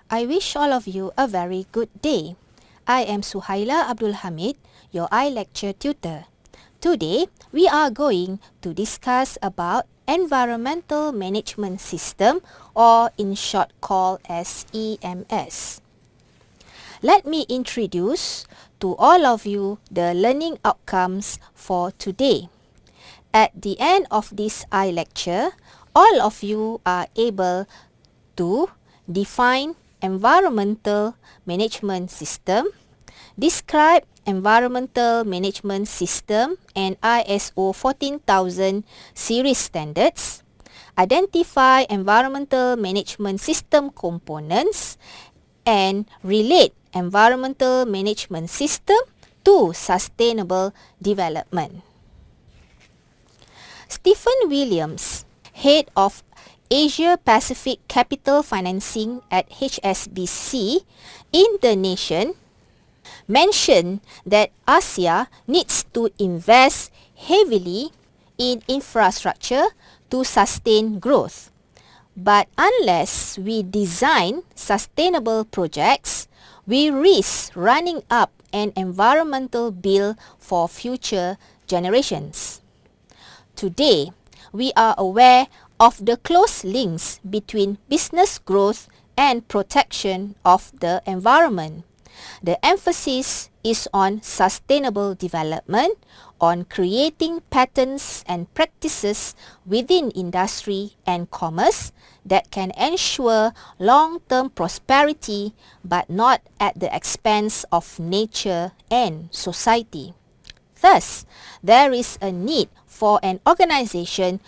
I wish all of you a very good day. I am Suhaila Abdul Hamid, your iLecture tutor. Today, we are going to discuss about Environmental Management System, or in short called as EMS. Let me introduce to all of you the learning outcomes for today. At the end of this iLecture, all of you are able to define environmental management system, describe environmental management system and ISO 14000 series standards, identify environmental management system components, and relate environmental management system to sustainable development. Stephen Williams, head of Asia Pacific Capital Financing at HSBC Indonesia, mentioned that Asia needs to invest heavily in infrastructure to sustain growth. But unless we design sustainable projects, we risk running up an environmental bill for future generations. Today, we are aware of the close links between business growth and protection of the environment. The emphasis is on sustainable development, on creating patterns and practices within industry and commerce that can ensure long-term prosperity but not at the expense of nature and society. Thus, there is a need for an organization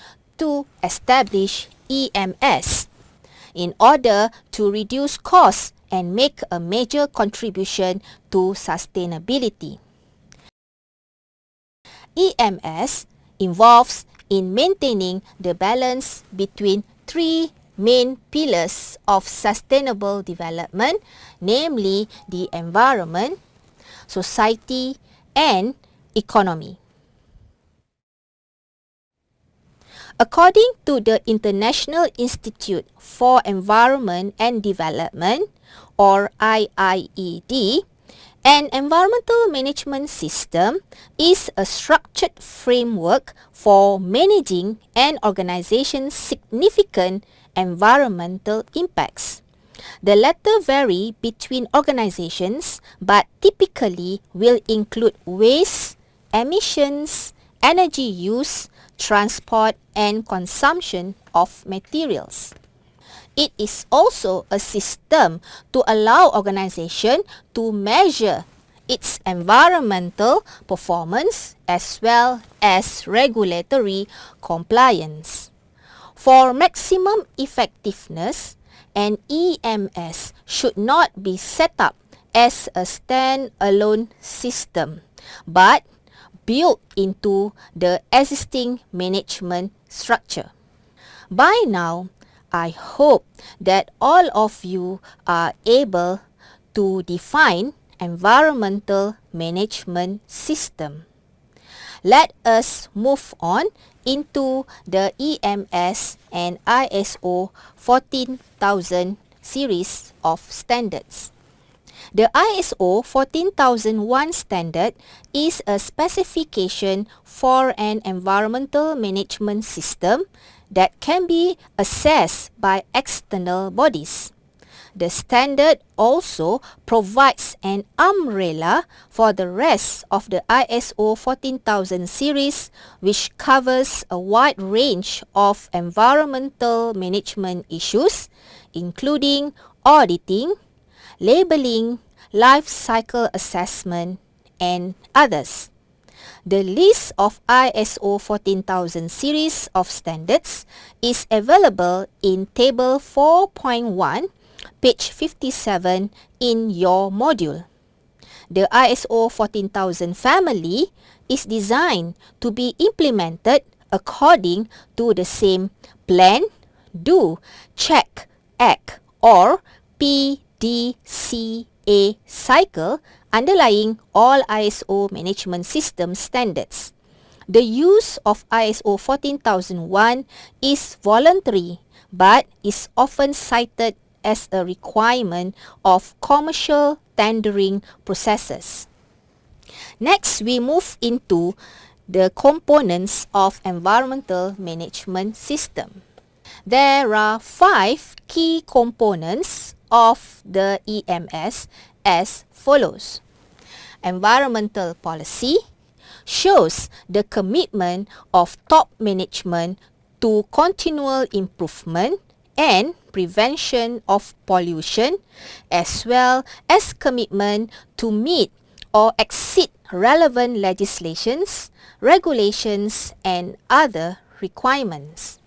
to establish EMS in order to reduce costs and make a major contribution to sustainability. EMS involves in maintaining the balance between three main pillars of sustainable development, namely the environment, society, and economy. According to the International Institute for Environment and Development, or IIED, an environmental management system is a structured framework for managing an organization's significant environmental impacts. The latter vary between organizations but typically will include waste, emissions, energy use, transport, and consumption of materials. It is also a system to allow organization to measure its environmental performance as well as regulatory compliance. For maximum effectiveness, an EMS should not be set up as a stand-alone system, but built into the existing management structure. By now, I hope that all of you are able to define environmental management system. Let us move on into the EMS and ISO 14000 series of standards. The ISO 14001 standard is a specification for an environmental management system that can be assessed by external bodies. The standard also provides an umbrella for the rest of the ISO 14000 series, which covers a wide range of environmental management issues, including auditing, labeling, life cycle assessment, and others. The list of ISO 14000 series of standards is available in Table 4.1, page 57 in your module. The ISO 14000 family is designed to be implemented according to the same plan, do, check, act, or PDCA cycle underlying all ISO management system standards. The use of ISO 14001 is voluntary but is often cited as a requirement of commercial tendering processes. Next, we move into the components of environmental management system. There are 5 key components of the EMS as follows. Environmental policy shows the commitment of top management to continual improvement and prevention of pollution, as well as commitment to meet or exceed relevant legislations, regulations, and other requirements.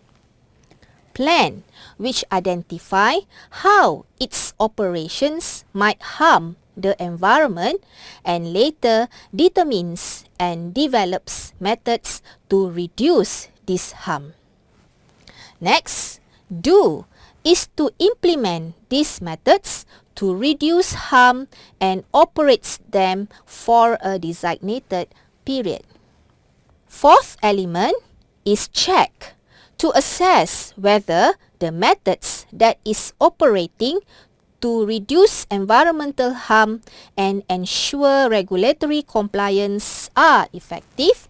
Plan, which identify how its operations might harm the environment, and later determines and develops methods to reduce this harm. Next, do is to implement these methods to reduce harm and operates them for a designated period. Fourth element is check, to assess whether the methods that is operating to reduce environmental harm and ensure regulatory compliance are effective.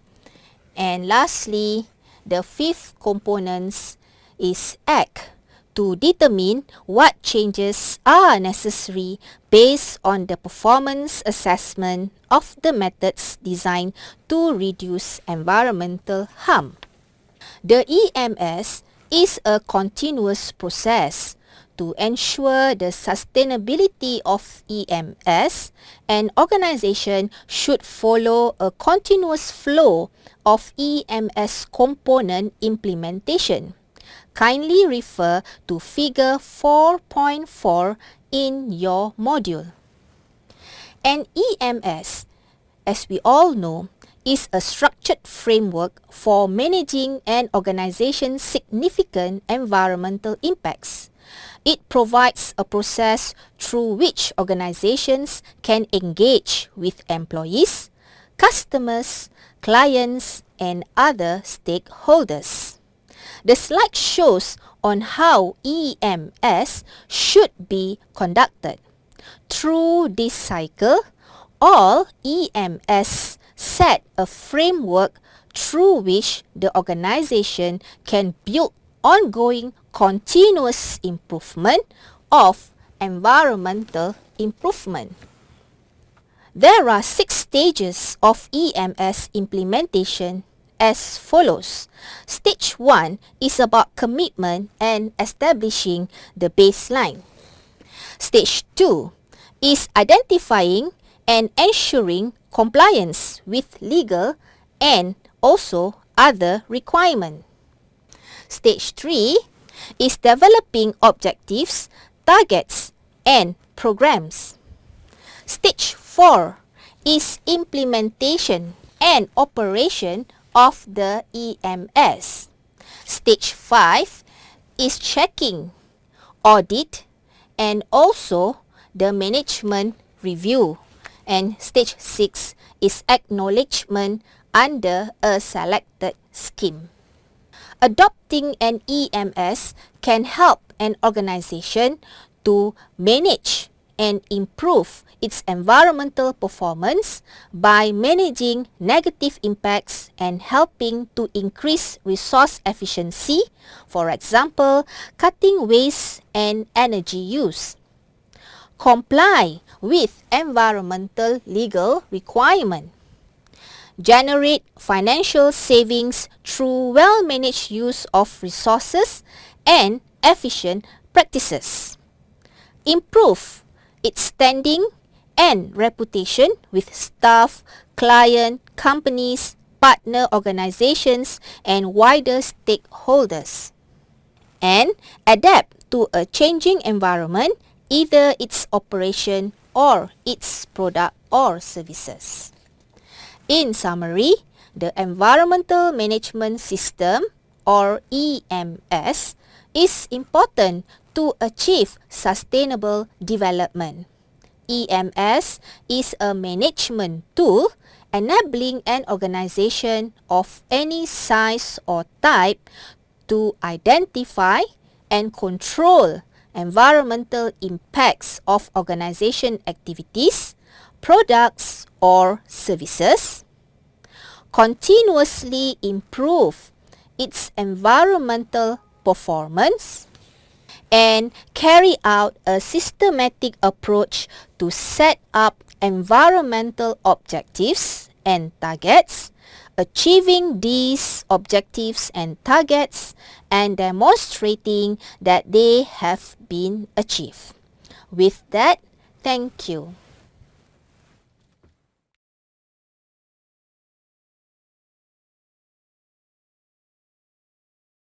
And lastly, the fifth component is act, to determine what changes are necessary based on the performance assessment of the methods designed to reduce environmental harm. The EMS is a continuous process. To ensure the sustainability of EMS, an organization should follow a continuous flow of EMS component implementation. Kindly refer to figure 4.4 in your module. An EMS, as we all know, is a structured framework for managing an organization's significant environmental impacts. It provides a process through which organizations can engage with employees, customers, clients, and other stakeholders. The slide shows on how EMS should be conducted. Through this cycle, all EMS set a framework through which the organization can build ongoing continuous improvement of environmental improvement. There are 6 stages of EMS implementation as follows. Stage 1 is about commitment and establishing the baseline. Stage 2 is identifying and ensuring compliance with legal and also other requirements. Stage 3 is developing objectives, targets, and programs. Stage 4 is implementation and operation of the EMS. Stage 5 is checking, audit, and also the management review. And stage 6 is acknowledgement under a selected scheme. Adopting an EMS can help an organization to manage and improve its environmental performance by managing negative impacts and helping to increase resource efficiency, for example, cutting waste and energy use. Comply with environmental legal requirements. Generate financial savings through well-managed use of resources and efficient practices. Improve its standing and reputation with staff, client, companies, partner organizations, and wider stakeholders. And adapt to a changing environment, either its operation or its product or services. In summary, the Environmental Management System or EMS is important to achieve sustainable development. EMS is a management tool enabling an organization of any size or type to identify and control environmental impacts of organization activities, products, or services, continuously improve its environmental performance, and carry out a systematic approach to set up environmental objectives and targets, achieving these objectives and targets and demonstrating that they have been achieved. With that, thank you.